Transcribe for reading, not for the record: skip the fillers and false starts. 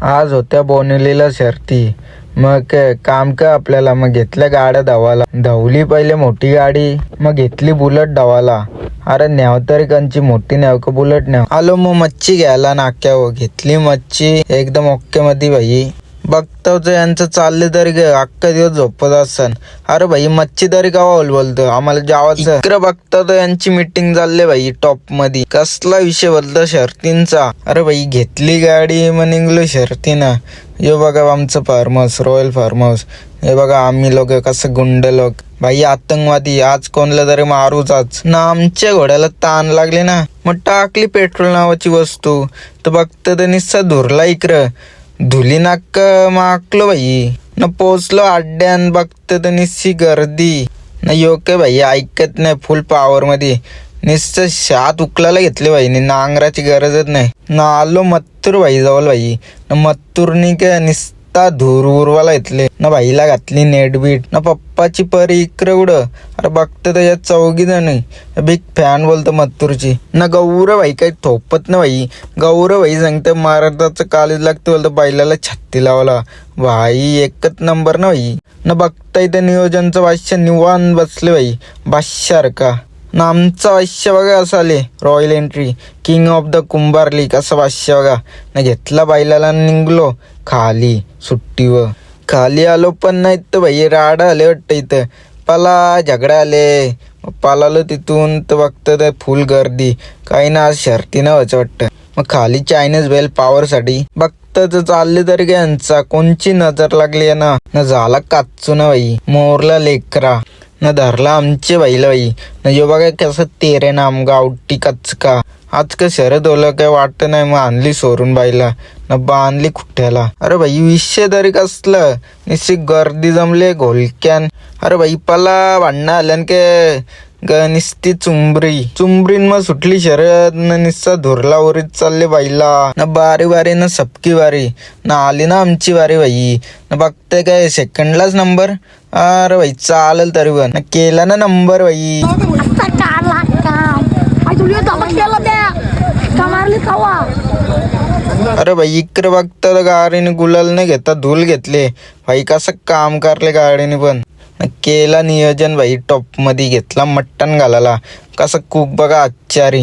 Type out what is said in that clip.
आज होत्या बोनिवलीला शर्ती. मग काम का आपल्याला मग घेतल्या गाड्या धावाला. धावली पहिले मोठी गाडी, मग घेतली बुलेट धावाला. अरे न्याव तरी कंची मोठी न्याव का बुलेट न्याव. आलो मग मच्छी घ्यायला नाक्यावर. घेतली मच्छी एकदम ओके मध्ये भाई. बघतो यांचं चालले तरी अख्खा दिवस झोपत असन. अरे भाई मच्छी तरी का बोलतो आम्हाला जावाचं. इकडे बघतो तर यांची मीटिंग चालले भाई टॉप मध्ये. कसला विषय बोलतो शर्तींचा. अरे भाई घेतली गाडी मग निघलो शर्तीनं. हे बघा आमचं farm house, royal farm house. हे बघा आम्ही लोक कसं गुंड लोक भाई, आतंकवादी. आज कोणला तरी मारूच ना. आमच्या घोड्याला ताण लागले ना, मग टाकली पेट्रोल नावाची वस्तू. तर बघतं तर निस्सा धुरला इकडं. धुली नाक माकलो भाई न. पोचलो अड्ड्यान. बघतं तर निस्सी गर्दी न. योग्य भाई ऐकत नाही फुल पॉवर मध्ये. निस्स शात उकलायला घेतले भाई. नांगराची गरजच नाही ना. आलो मत्तूर भाई जवळ भाई. न मत्तूरनी काय निस्ता धूर उरवाला घेतले ना. भाईला घातली नेट बीट ना. पप्पाची परी इकडे उडं. अरे बघतं त्याच्यात 4 जण. बिग फॅन बोलतो मत्तूरची ना. गौरव भाई काही थोपत ना भाई. गौरव भाई सांगतं महाराष्ट्राचं कॉलेज लागतं बोलतं. बैलाला छत्ती लावला भाई. एकच नंबर ना भाई. ना बघता इथं नियोजनचं वाश्य निवान बसले भाई बादशाह का ना. आमचा वाश्य बघा असं आले. Royal entry king of the Kumbharli कसं वाश्य बघा ना. घेतला बैलाला निघलो खाली सुट्टीवर. खाली आलो पण नाही तर भाई राडा आले वाटतं इथं. पाला झगडा आले. पालालो तिथून तर बघतं तर फुल गर्दी. काही ना आज शर्ती ना व्हायचं वाटतं. मग खाली चायनीज बेल पॉवरसाठी बघतं तर चालले तरी काय यांचा कोणची नजर लागली ना. ना झाला काचू ना भाई. मोरला लेकरा न. धरला आमचे बाईला बाई न. यो बघा कसं तेरे नाम गावठी कचका. आज का शरद ओलं काय वाटत नाही. मग आणली सोरून बाईला न. बांधली खुट्ट्याला. अरे भाई विषय तरी कसलं. निश्चित गर्दी जमले घोलक्यान. अरे भाई पला भांडणं आल्यान के निस्ती चुंबरीन मग सुटली शरद न. निस्सा धुरला उरीत चालले बाईला न. बारी बारी न सबकी बारी न. आली ना आमची बारी भाई न. बघते काय सेकंडलाच नंबर. अरे भाई चालेल तरी पण न. केला ना नंबर भाई. अरे भाई इकडे बघता गाडीने गुलाल नाही घेता धूल घेतले भाई. कसं काम करले गाडीने पण. केला नियोजन भाई टॉप मध्ये. घेतला मटण घालायला. कसं कुक बघा आचारी